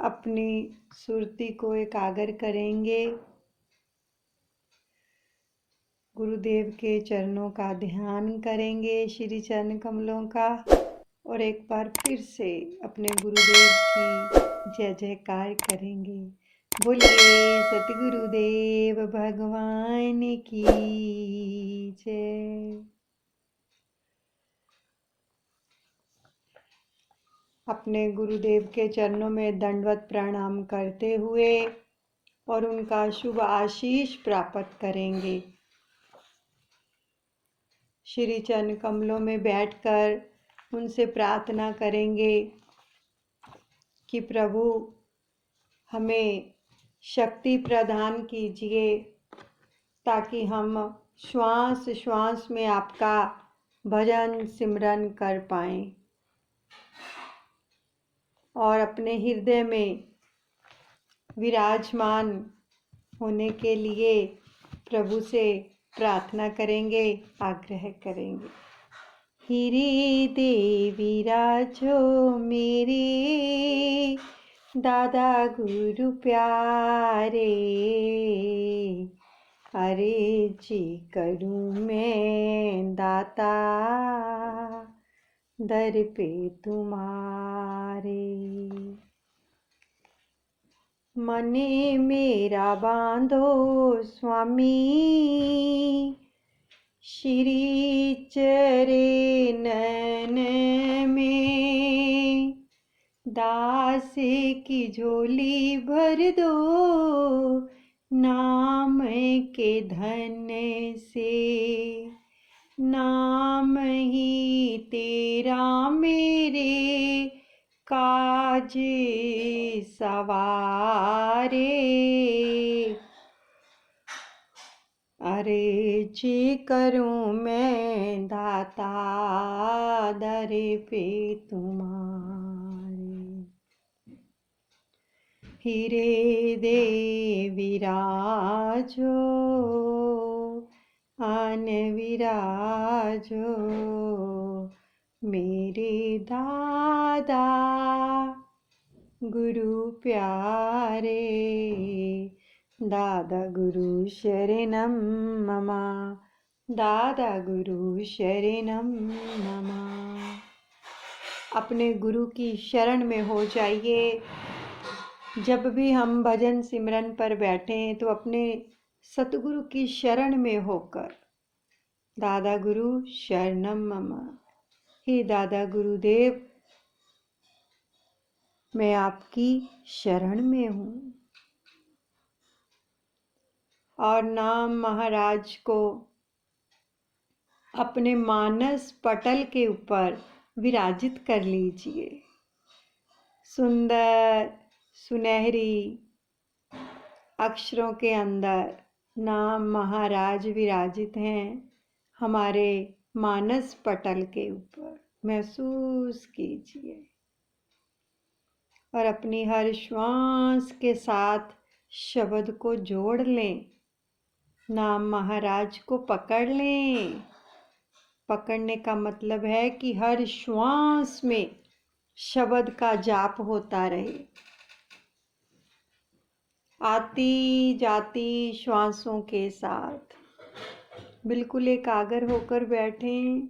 अपनी सुरती को एकाग्र करेंगे। गुरुदेव के चरणों का ध्यान करेंगे, श्री चरण कमलों का, और एक बार फिर से अपने गुरुदेव की जय जयकार करेंगे। बोलिए सतगुरुदेव भगवान की जय। अपने गुरुदेव के चरणों में दंडवत प्रणाम करते हुए और उनका शुभ आशीष प्राप्त करेंगे। श्री चरण कमलों में बैठकर उनसे प्रार्थना करेंगे कि प्रभु हमें शक्ति प्रदान कीजिए ताकि हम श्वास श्वास में आपका भजन सिमरन कर पाएं, और अपने हृदय में विराजमान होने के लिए प्रभु से प्रार्थना करेंगे, आग्रह करेंगे। हृदय विराजो मेरे दादा गुरु प्यारे, अरे जी करूं मैं दाता दर पे तुम्हारे। मने मेरा बांधो स्वामी श्री चरणन में, दास की झोली भर दो नाम के धन से। नाम ही तेरा मेरे काज सवारे, अरे जी करूं मैं दाता दर पे तुम्हारे। हीरे दे विराजो आन विराजो मेरे दादा गुरु प्यारे, दादा गुरु शरणम ममा, दादा गुरु शरणम ममा। अपने गुरु की शरण में हो जाइए। जब भी हम भजन सिमरन पर बैठें तो अपने सतगुरु की शरण में होकर, दादा गुरु शरणम ममा, हे दादा गुरुदेव मैं आपकी शरण में हूँ, और नाम महाराज को अपने मानस पटल के ऊपर विराजित कर लीजिए। सुंदर सुनहरी अक्षरों के अंदर नाम महाराज विराजित हैं हमारे मानस पटल के ऊपर, महसूस कीजिए। और अपनी हर श्वास के साथ शब्द को जोड़ लें, नाम महाराज को पकड़ लें। पकड़ने का मतलब है कि हर श्वास में शब्द का जाप होता रहे। आती जाती श्वासों के साथ बिल्कुल एकाग्र होकर बैठें।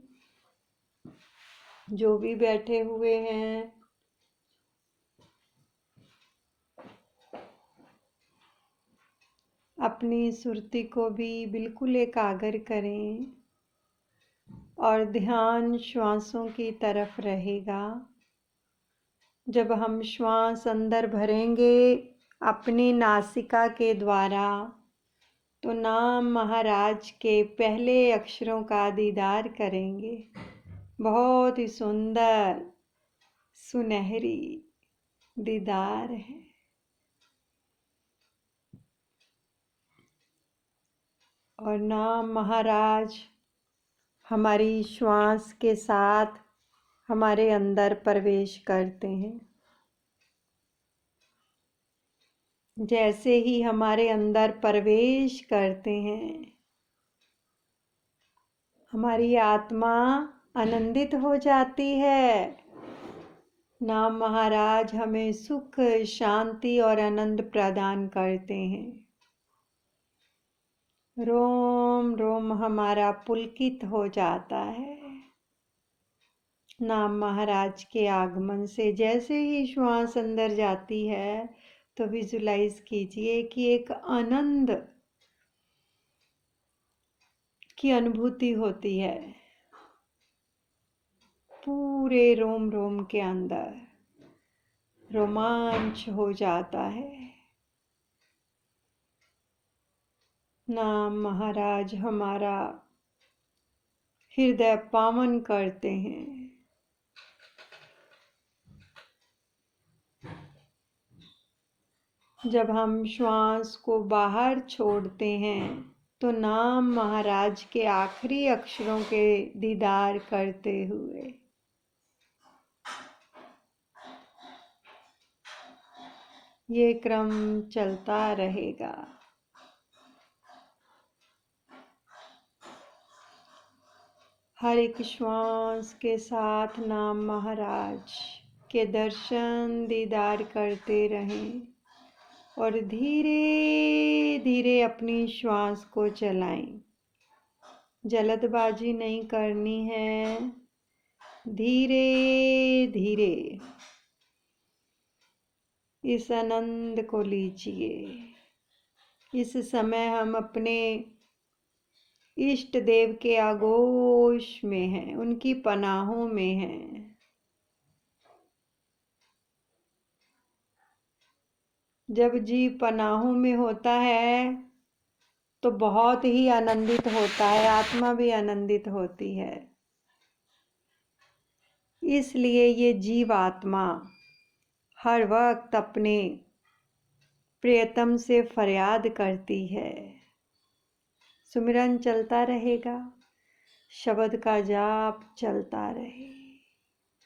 जो भी बैठे हुए हैं अपनी सुरती को भी बिल्कुल एकाग्र करें, और ध्यान श्वासों की तरफ रहेगा। जब हम श्वास अंदर भरेंगे अपनी नासिका के द्वारा, तो नाम महाराज के पहले अक्षरों का दीदार करेंगे। बहुत ही सुंदर सुनहरी दीदार है। और नाम महाराज हमारी श्वास के साथ हमारे अंदर प्रवेश करते हैं। जैसे ही हमारे अंदर प्रवेश करते हैं, हमारी आत्मा आनंदित हो जाती है। नाम महाराज हमें सुख, शांति और आनंद प्रदान करते हैं। रोम रोम हमारा पुलकित हो जाता है नाम महाराज के आगमन से। जैसे ही श्वास अंदर जाती है तो विजुलाइज कीजिए कि एक आनंद की अनुभूति होती है पूरे रोम रोम के अंदर, रोमांच हो जाता है। नाम महाराज हमारा हृदय पावन करते हैं। जब हम श्वास को बाहर छोड़ते हैं तो नाम महाराज के आखिरी अक्षरों के दीदार करते हुए ये क्रम चलता रहेगा। हर एक श्वास के साथ नाम महाराज के दर्शन दीदार करते रहें और धीरे धीरे अपनी श्वास को चलाएं। जल्दबाजी नहीं करनी है, धीरे धीरे इस आनंद को लीजिए। इस समय हम अपने इष्ट देव के आगोश में हैं, उनकी पनाहों में हैं। जब जीव पनाहों में होता है तो बहुत ही आनंदित होता है, आत्मा भी आनंदित होती है। इसलिए ये जीव आत्मा हर वक्त अपने प्रियतम से फरियाद करती है। सुमिरन चलता रहेगा, शब्द का जाप चलता रहे।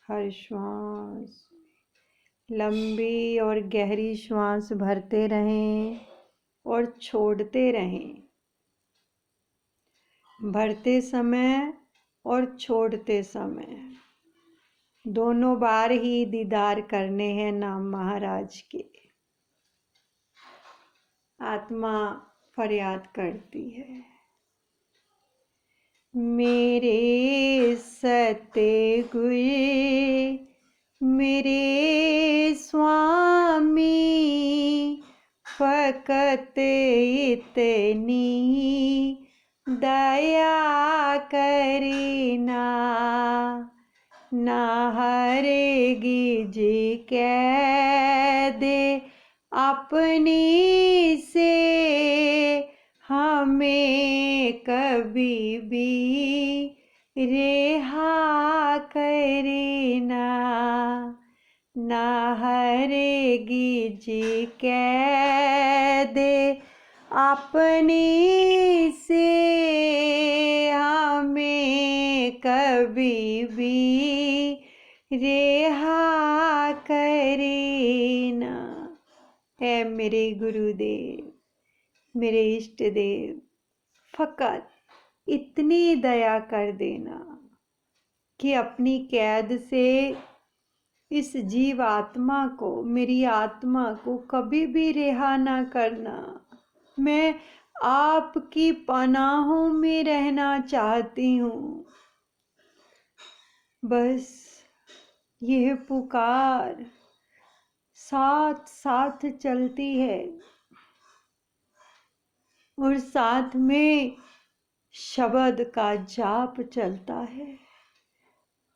हर श्वास लंबी और गहरी श्वास भरते रहें और छोड़ते रहें। भरते समय और छोड़ते समय दोनों बार ही दीदार करने हैं नाम महाराज के। आत्मा फरियाद करती है, मेरे सतगुरु मेरे स्वामी, फकत इतनी दया करीना, ना हरेगी जी कह दे अपनी से, हमें कभी भी रेहा करीना, ना हरेगी जी कह दे अपनी से, हमें कभी भी रेहा करीना। है मेरे गुरुदेव, मेरे इष्ट देव, फकत इतनी दया कर देना कि अपनी कैद से इस जीव आत्मा को, मेरी आत्मा को कभी भी रिहा ना करना। मैं आपकी पनाहों में रहना चाहती हूँ। बस यह पुकार साथ साथ चलती है और साथ में शब्द का जाप चलता है,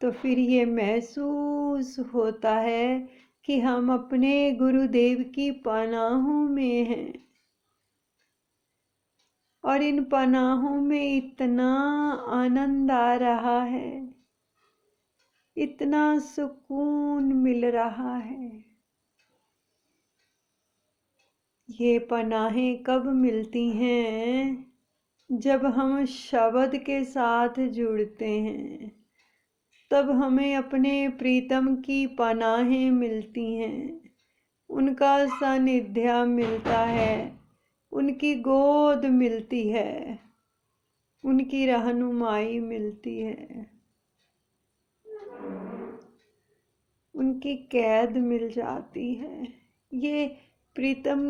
तो फिर ये महसूस होता है कि हम अपने गुरुदेव की पनाहों में हैं और इन पनाहों में इतना आनंद आ रहा है, इतना सुकून मिल रहा है। ये पनाहें कब मिलती हैं? जब हम शब्द के साथ जुड़ते हैं, तब हमें अपने प्रीतम की पनाहें मिलती हैं, उनका सानिध्य मिलता है, उनकी गोद मिलती है, उनकी रहनुमाई मिलती है, उनकी कैद मिल जाती है। ये प्रीतम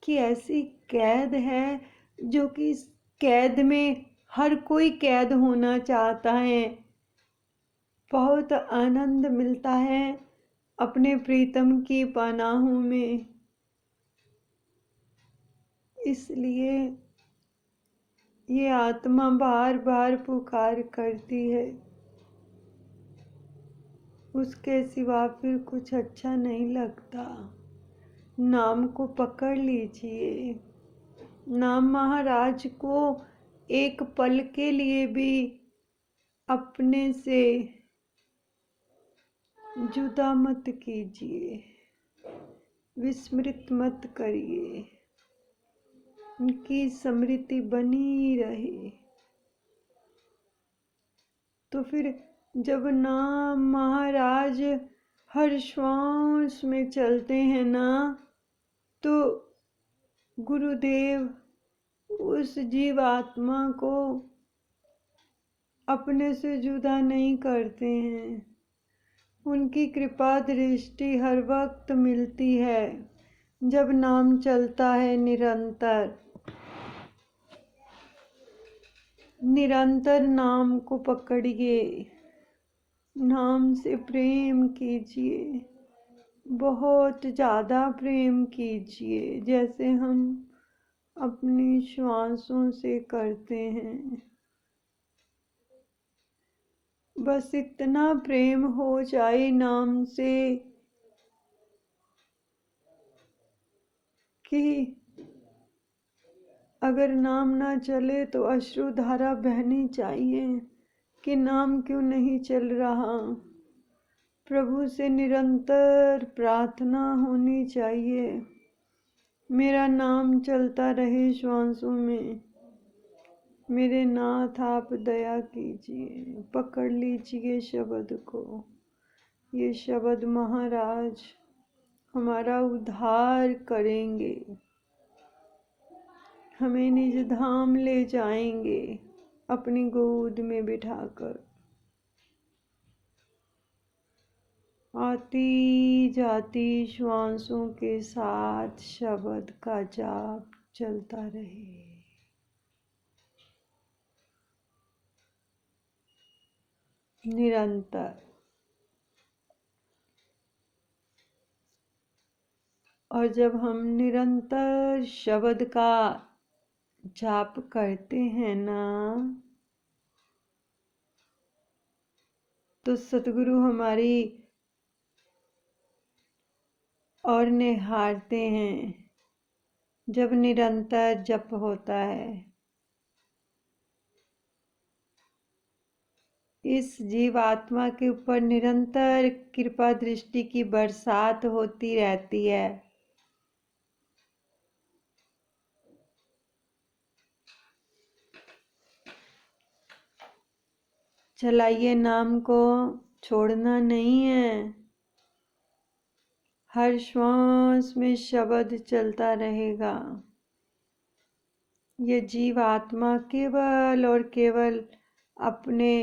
की ऐसी कैद है जो कि इस कैद में हर कोई कैद होना चाहता है। बहुत आनंद मिलता है अपने प्रीतम की पनाहों में। इसलिए ये आत्मा बार बार पुकार करती है, उसके सिवा फिर कुछ अच्छा नहीं लगता। नाम को पकड़ लीजिए। नाम महाराज को एक पल के लिए भी अपने से जुदा मत कीजिए, विस्मृत मत करिए, उनकी स्मृति बनी रहे। तो फिर जब नाम महाराज हर श्वास में चलते हैं ना, तो गुरुदेव उस जीवात्मा को अपने से जुदा नहीं करते हैं। उनकी कृपा दृष्टि हर वक्त मिलती है जब नाम चलता है। निरंतर निरंतर नाम को पकड़िए, नाम से प्रेम कीजिए, बहुत ज़्यादा प्रेम कीजिए, जैसे हम अपनी श्वासों से करते हैं। बस इतना प्रेम हो जाए नाम से कि अगर नाम ना चले तो अश्रुधारा बहनी चाहिए कि नाम क्यों नहीं चल रहा। प्रभु से निरंतर प्रार्थना होनी चाहिए, मेरा नाम चलता रहे श्वासों में। मेरे नाथ आप दया कीजिए, पकड़ लीजिए शब्द को। ये शब्द महाराज हमारा उद्धार करेंगे, हमें निज धाम ले जाएंगे अपनी गोद में बिठाकर। आती जाती श्वासों के साथ शब्द का जाप चलता रहे। निरंतर। और जब हम निरंतर शब्द का जाप करते हैं ना, तो सतगुरु हमारी और निहारते हैं। जब निरंतर जप होता है, इस जीवात्मा के ऊपर निरंतर कृपा दृष्टि की बरसात होती रहती है। चलाइए नाम को, छोड़ना नहीं है। हर श्वास में शब्द चलता रहेगा। ये जीव आत्मा केवल और केवल अपने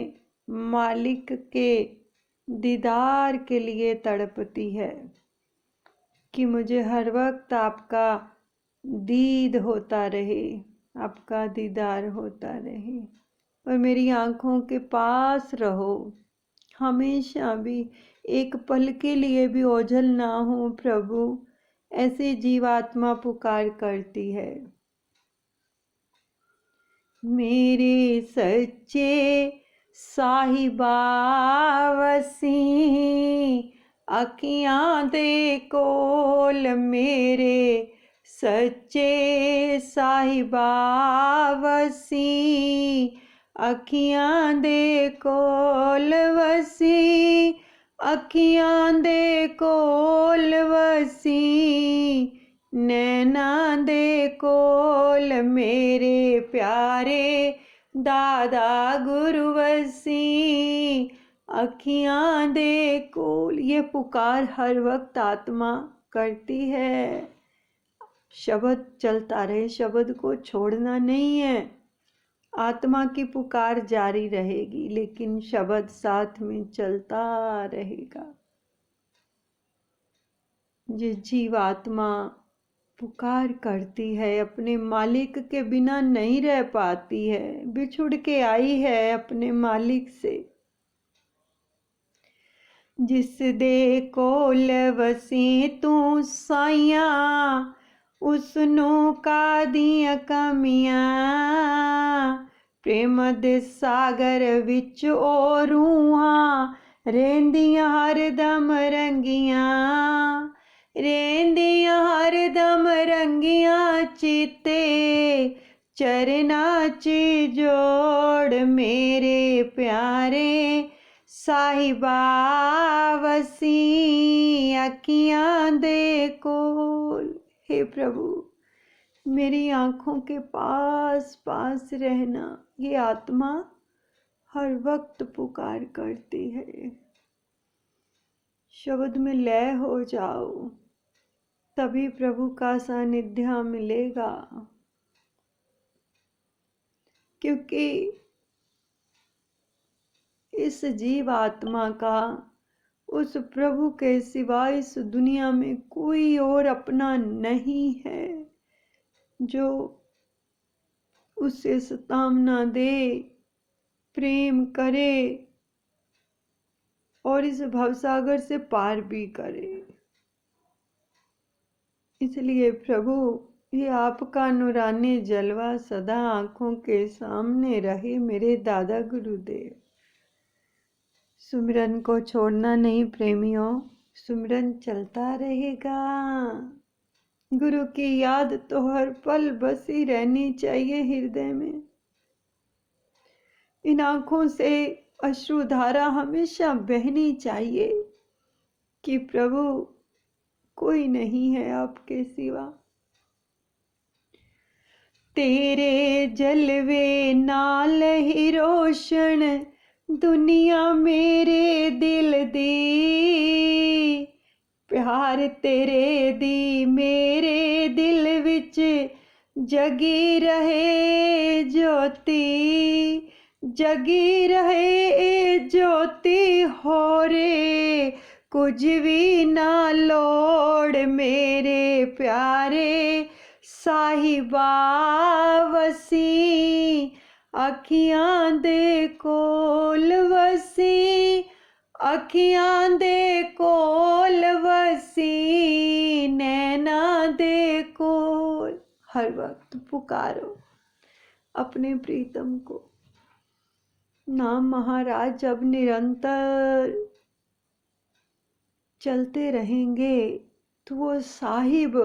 मालिक के दीदार के लिए तड़पती है कि मुझे हर वक्त आपका दीद होता रहे, आपका दीदार होता रहे और मेरी आँखों के पास रहो। हमेशा भी एक पल के लिए भी ओझल ना हो प्रभु, ऐसे जीवात्मा पुकार करती है। मेरे सच्चे साहिबा वसी अखियां दे कोल, मेरे सच्चे साहिबा वसी अखियां दे कोल वसी, अखियां दे कोल वसी, नैना दे कोल मेरे प्यारे दादा गुरु वसी, अखियां दे कोल। ये पुकार हर वक्त आत्मा करती है। शब्द चलता रहे, शब्द को छोड़ना नहीं है। आत्मा की पुकार जारी रहेगी, लेकिन शब्द साथ में चलता रहेगा। जिस जीवात्मा पुकार करती है, अपने मालिक के बिना नहीं रह पाती है, बिछुड़ के आई है अपने मालिक से। जिस दे कोल वसी तू साइया, उसनों का दिया कमियां, प्रेम दे सागर विच ओ रूहां रेंदियां हरदम रंगियां, रेंदियां हरदम रंगियां चिते चरना च जोड़ मेरे प्यारे साहिबा वसी अखियां दे कोल। हे प्रभु, मेरी आंखों के पास पास रहना। ये आत्मा हर वक्त पुकार करती है। शब्द में लय हो जाओ, तभी प्रभु का सानिध्य मिलेगा। क्योंकि इस जीव आत्मा का उस प्रभु के सिवा इस दुनिया में कोई और अपना नहीं है जो उसे सतावना दे, प्रेम करे और इस भवसागर से पार भी करे। इसलिए प्रभु, ये आपका नूरानी जलवा सदा आंखों के सामने रहे मेरे दादा गुरुदेव। सुमिरन को छोड़ना नहीं प्रेमियों, सुमिरन चलता रहेगा। गुरु की याद तो हर पल बसी रहनी चाहिए हृदय में। इन आंखों से अश्रुधारा हमेशा बहनी चाहिए कि प्रभु कोई नहीं है आपके सिवा। तेरे जलवे नाल ही रोशन दुनिया मेरे दिल दी, प्यार तेरे दी मेरे दिल विच जगी रहे ज्योति, जगी रहे ए ज्योति होरे कुछ भी ना लोड़ मेरे प्यारे साहिबा वसी अखियां दे कोल वसी, अखियां दे कोल वसी नैना दे कोल। हर वक्त पुकारो अपने प्रीतम को। नाम महाराज जब निरंतर चलते रहेंगे तो वो साहिब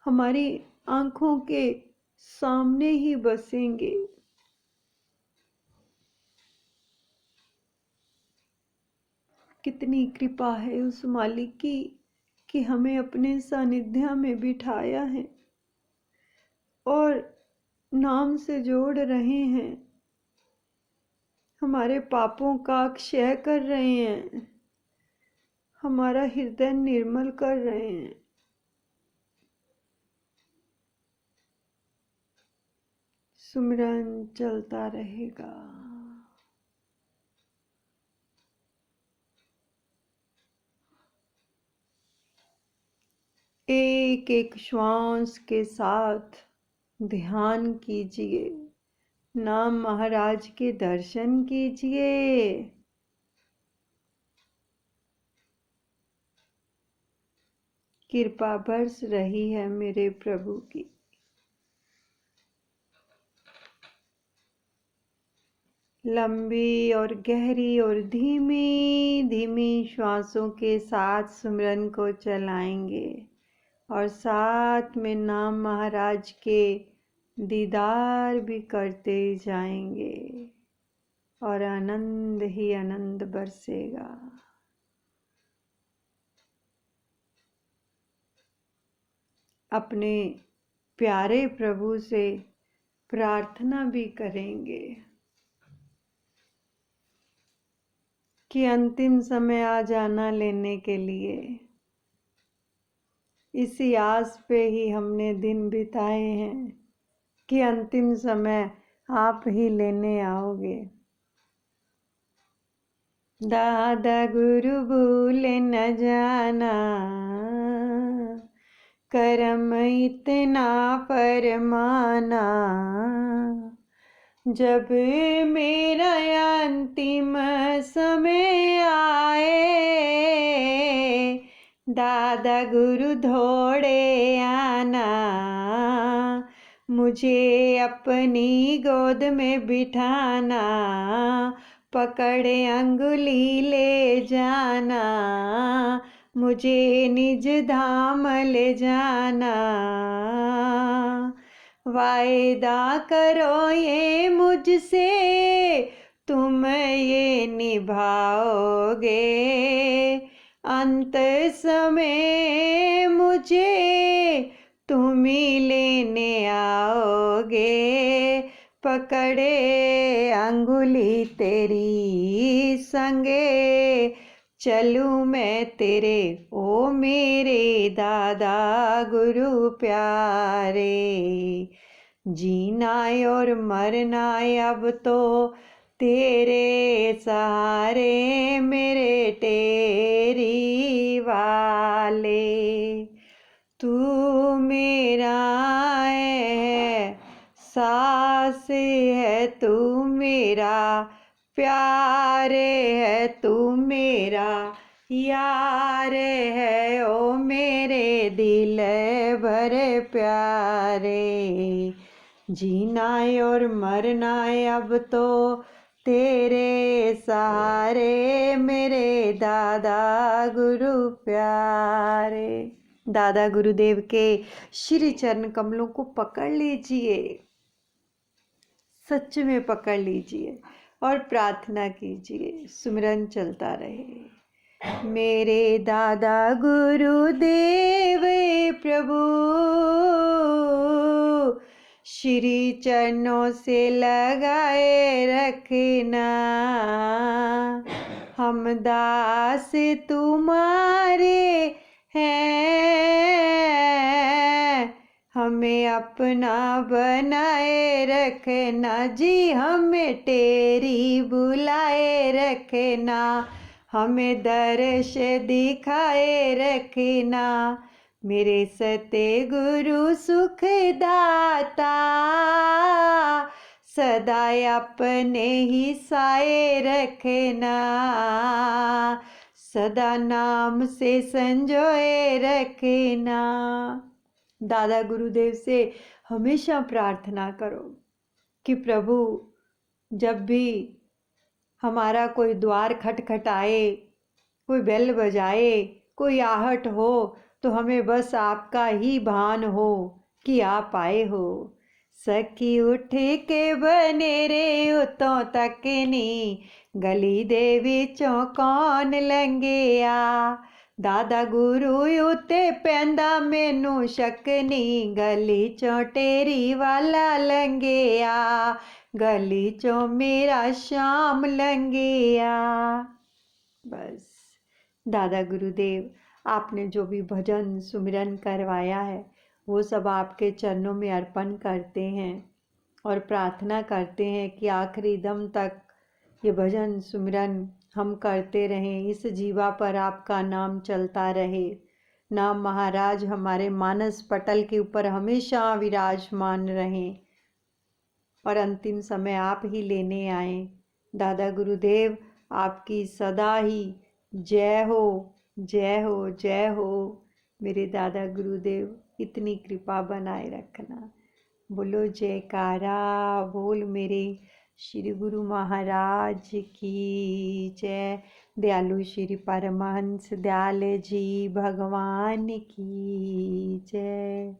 हमारी आंखों के सामने ही बसेंगे। कितनी कृपा है उस मालिक की कि हमें अपने सानिध्य में बिठाया है और नाम से जोड़ रहे हैं, हमारे पापों का क्षय कर रहे हैं, हमारा हृदय निर्मल कर रहे हैं। सुमिरन चलता रहेगा। एक एक श्वास के साथ ध्यान कीजिए, नाम महाराज के दर्शन कीजिए। कृपा बरस रही है मेरे प्रभु की। लंबी और गहरी और धीमी धीमी श्वासों के साथ सुमिरन को चलाएंगे और साथ में नाम महाराज के दीदार भी करते जाएंगे और आनंद ही आनंद बरसेगा। अपने प्यारे प्रभु से प्रार्थना भी करेंगे कि अंतिम समय आ जाना लेने के लिए। इसी आस पे ही हमने दिन बिताए हैं कि अंतिम समय आप ही लेने आओगे। दादा गुरु भूले न जाना, कर्म इतना फरमाना, जब मेरा अंतिम समय आए, दादा गुरु धोड़े आना, मुझे अपनी गोद में बिठाना, पकड़े अंगुली ले जाना, मुझे निज धाम ले जाना। वायदा करो ये मुझसे, तुम ये निभाओगे, अंत समय मुझे तुम ही लेने आओगे, पकड़े अंगुली तेरी संगे, चलूं मैं तेरे ओ मेरे दादा गुरु प्यारे। जीना और मरना अब तो तेरे सहारे मेरे तेरी वाले, तू मेरा है, सास है तू मेरा, प्यारे है तू मेरा, यार है ओ मेरे दिल भरे प्यारे। जीना और मरना अब तो तेरे सहारे मेरे दादा गुरु प्यारे। दादा गुरुदेव के श्री चरण कमलों को पकड़ लीजिए, सच में पकड़ लीजिए और प्रार्थना कीजिए, सुमिरन चलता रहे। मेरे दादा गुरुदेव प्रभु, श्री चरणों से लगाए रखना, हम दास तुम्हारे हैं, हमें अपना बनाए रखना जी, हमें तेरी बुलाए रखना, हमें दर्श दिखाए रखना, मेरे सते गुरु सुखदाता, सदा अपने ही साए रखना, सदा नाम से संजोए रखना। दादा गुरुदेव से हमेशा प्रार्थना करो कि प्रभु जब भी हमारा कोई द्वार खटखटाए, कोई बेल बजाए, कोई आहट हो, तो हमें बस आपका ही भान हो कि आप आए हो। सखी उठ के बनेरे उतों तक नी, गली दे विचों कौन लंघिया, दादा गुरु उते पैंदा मैनू शक नी, गली चों टेरी वाला लंघिया, गली चों मेरा श्याम लंघिया। बस दादा गुरुदेव आपने जो भी भजन सुमिरन करवाया है वो सब आपके चरणों में अर्पण करते हैं और प्रार्थना करते हैं कि आखिरी दम तक ये भजन सुमिरन हम करते रहें, इस जीवा पर आपका नाम चलता रहे, नाम महाराज हमारे मानस पटल के ऊपर हमेशा विराजमान रहें और अंतिम समय आप ही लेने आए। दादा गुरुदेव आपकी सदा ही जय हो, जय हो, जय हो। मेरे दादा गुरुदेव इतनी कृपा बनाए रखना। बोलो जयकारा बोल मेरे श्री गुरु महाराज की जय। दयालु श्री परमहंस दयाल जी भगवान की जय।